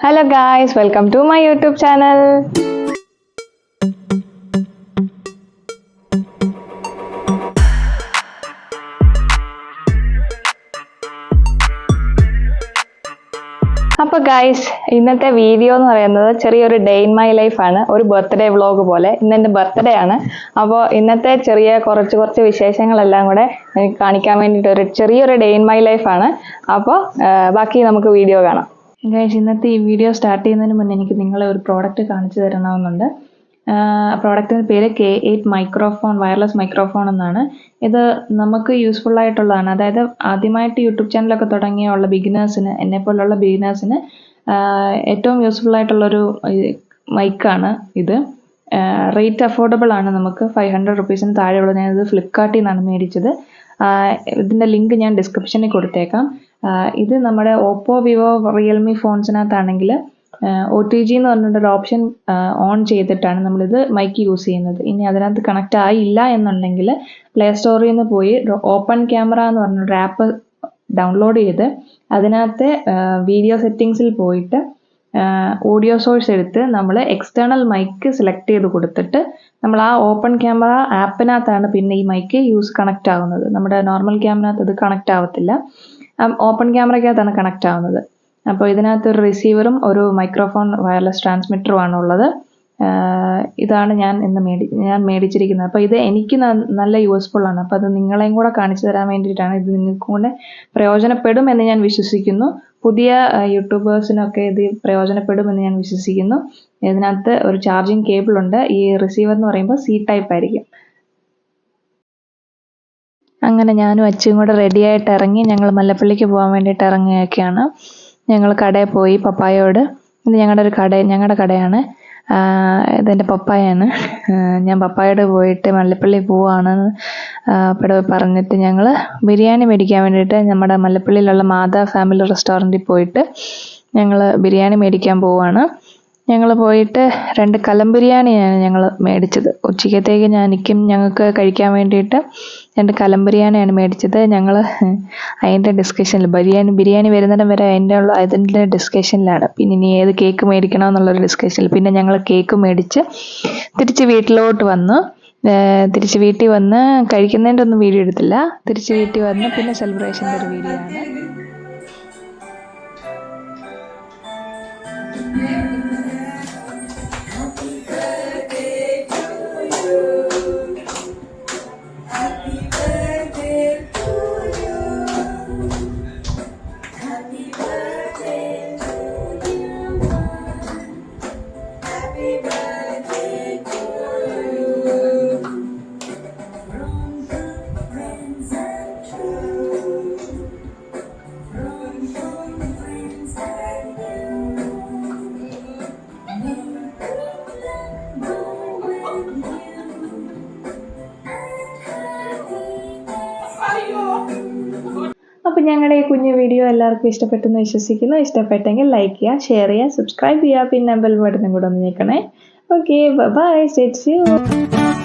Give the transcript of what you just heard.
Hello guys, welcome to my YouTube channel. അപ്പോൾ guys, ഇന്നത്തെ video എന്ന് പറയുന്നത് ചെറിയൊരു ഡേ ഇൻ മൈ ലൈഫ് ആണ്. ഒരു ബർത്ത്ഡേ വ്ളോഗ് പോലെ. ഇന്ന് എൻ്റെ ബർത്ത്ഡേ ആണ്. അപ്പോൾ ഇന്നത്തെ കുറച്ച് വിശേഷങ്ങളെല്ലാം കൂടെ എനിക്ക് കാണിക്കാൻ വേണ്ടിയിട്ട് ചെറിയൊരു ഡേ ഇൻ മൈ ലൈഫ് ആണ്. അപ്പോൾ ബാക്കി നമുക്ക് വീഡിയോ കാണാം. ഗൈസ്, ഇന്നത്തെ ഈ വീഡിയോ സ്റ്റാർട്ട് ചെയ്യുന്നതിന് മുന്നേ എനിക്ക് നിങ്ങളെ ഒരു പ്രോഡക്റ്റ് കാണിച്ചു തരണമെന്നുണ്ട്. പ്രോഡക്റ്റിൻ്റെ പേര് K8 മൈക്രോഫോൺ, വയർലെസ് മൈക്രോഫോൺ എന്നാണ്. ഇത് നമുക്ക് യൂസ്ഫുൾ ആയിട്ടുള്ളതാണ്. അതായത് ആദ്യമായിട്ട് യൂട്യൂബ് ചാനലൊക്കെ തുടങ്ങിയുള്ള ബിഗിനേഴ്സിന്, എന്നെപ്പോലുള്ള ബിഗിനേഴ്സിന് ഏറ്റവും യൂസ്ഫുൾ ആയിട്ടുള്ളൊരു മൈക്കാണ് ഇത്. റേറ്റ് അഫോർഡബിൾ ആണ്. നമുക്ക് 500 റുപ്പീസിന് താഴെയുള്ള. ഞാനിത് ഫ്ലിപ്കാർട്ടിൽ നിന്നാണ് മേടിച്ചത്. ഇതിൻ്റെ ലിങ്ക് ഞാൻ ഡിസ്ക്രിപ്ഷനിൽ കൊടുത്തേക്കാം. ഇത് നമ്മുടെ ഓപ്പോ, വിവോ, റിയൽമി ഫോൺസിനകത്താണെങ്കിൽ OTG എന്ന് പറഞ്ഞിട്ടൊരു ഓപ്ഷൻ ഓൺ ചെയ്തിട്ടാണ് നമ്മളിത് മൈക്ക് യൂസ് ചെയ്യുന്നത്. ഇനി അതിനകത്ത് കണക്റ്റ് ആയില്ല എന്നുണ്ടെങ്കിൽ പ്ലേ സ്റ്റോറിൽ നിന്ന് പോയി ഓപ്പൺ ക്യാമറ എന്ന് പറഞ്ഞൊരു ആപ്പ് ഡൗൺലോഡ് ചെയ്ത് അതിനകത്ത് വീഡിയോ സെറ്റിങ്സിൽ പോയിട്ട് ഓഡിയോ സോഴ്സ് എടുത്ത് നമ്മൾ എക്സ്റ്റേണൽ മൈക്ക് സെലക്ട് ചെയ്ത് കൊടുത്തിട്ട് നമ്മൾ ആ ഓപ്പൺ ക്യാമറ ആപ്പിനകത്താണ് പിന്നെ ഈ മൈക്ക് കണക്റ്റ് ആവുന്നത്. നമ്മുടെ നോർമൽ ക്യാമറനകത്ത് ഇത് കണക്റ്റ് ആവത്തില്ല. ഓപ്പൺ ക്യാമറയ്ക്കകത്താണ് കണക്റ്റ് ആവുന്നത്. അപ്പോൾ ഇതിനകത്ത് ഒരു റിസീവറും ഒരു മൈക്രോഫോൺ വയർലെസ് ട്രാൻസ്മിറ്ററും ആണ് ഉള്ളത്. ഇതാണ് ഞാൻ മേടിച്ചിരിക്കുന്നത്. അപ്പോൾ ഇത് എനിക്ക് നല്ല യൂസ്ഫുൾ ആണ്. അപ്പോൾ അത് നിങ്ങളെയും കൂടെ കാണിച്ചു തരാൻ വേണ്ടിയിട്ടാണ്. ഇത് നിങ്ങൾക്കും കൂടെ പ്രയോജനപ്പെടും എന്ന് ഞാൻ വിശ്വസിക്കുന്നു. പുതിയ യൂട്യൂബേഴ്സിനൊക്കെ ഇത് പ്രയോജനപ്പെടുമെന്ന് ഞാൻ വിശ്വസിക്കുന്നു. ഇതിനകത്ത് ഒരു ചാർജിങ് കേബിൾ ഉണ്ട്. ഈ റിസീവർ എന്ന് പറയുമ്പോൾ C ടൈപ്പ് ആയിരിക്കും. അങ്ങനെ ഞാനും അച്ഛനും കൂടെ റെഡിയായിട്ട് ഇറങ്ങി. ഞങ്ങൾ മല്ലപ്പള്ളിക്ക് പോകാൻ വേണ്ടിയിട്ട് ഇറങ്ങിയൊക്കെയാണ്. ഞങ്ങൾ കടയിൽ പോയി പപ്പായോട്. ഇത് ഞങ്ങളുടെ കടയാണ്. ഇതെൻ്റെ പപ്പായാണ്. ഞാൻ പപ്പായോട് പോയിട്ട് മല്ലപ്പള്ളി പോവാണ് പറഞ്ഞിട്ട് ഞങ്ങൾ ബിരിയാണി മേടിക്കാൻ വേണ്ടിയിട്ട് നമ്മുടെ മല്ലപ്പള്ളിയിലുള്ള മാതാ ഫാമിലി റെസ്റ്റോറൻറ്റിൽ പോയിട്ട് ഞങ്ങൾ ബിരിയാണി മേടിക്കാൻ പോവാണ്. ഞങ്ങൾ പോയിട്ട് 2 കലം ബിരിയാണിയാണ് ഞങ്ങൾ മേടിച്ചത്. ഉച്ചക്കത്തേക്ക് ഞങ്ങൾക്ക് കഴിക്കാൻ വേണ്ടിയിട്ട് 2 കലം ബിരിയാണിയാണ് മേടിച്ചത്. ഞങ്ങൾ അതിൻ്റെ ഡിസ്കഷനിൽ ബിരിയാണി വരുന്നിടം വരെ അതിൻ്റെ ഡിസ്കഷനിലാണ്. പിന്നെ ഇനി ഏത് കേക്ക് മേടിക്കണം എന്നുള്ളൊരു ഡിസ്കഷനിൽ പിന്നെ ഞങ്ങൾ കേക്ക് മേടിച്ച് തിരിച്ച് വീട്ടിലോട്ട് വന്നു. തിരിച്ച് വീട്ടിൽ വന്ന് കഴിക്കുന്നതിൻ്റെ ഒന്നും വീഡിയോ എടുത്തില്ല. തിരിച്ച് വീട്ടിൽ വന്ന് പിന്നെ സെലിബ്രേഷൻ്റെ ഒരു വീഡിയോ ആണ്. അപ്പോൾ ഞങ്ങളുടെ ഈ കുഞ്ഞു വീഡിയോ എല്ലാവർക്കും ഇഷ്ടപ്പെട്ടെന്ന് വിശ്വസിക്കുന്നു. ഇഷ്ടപ്പെട്ടെങ്കിൽ ലൈക്ക് ചെയ്യുക, ഷെയർ ചെയ്യുക, സബ്സ്ക്രൈബ് ചെയ്യുക, പിന്നെ ബെൽ ബട്ടണും കൂടെ ഒന്ന് ഞെക്കണേ. Okay, bye, stay tuned.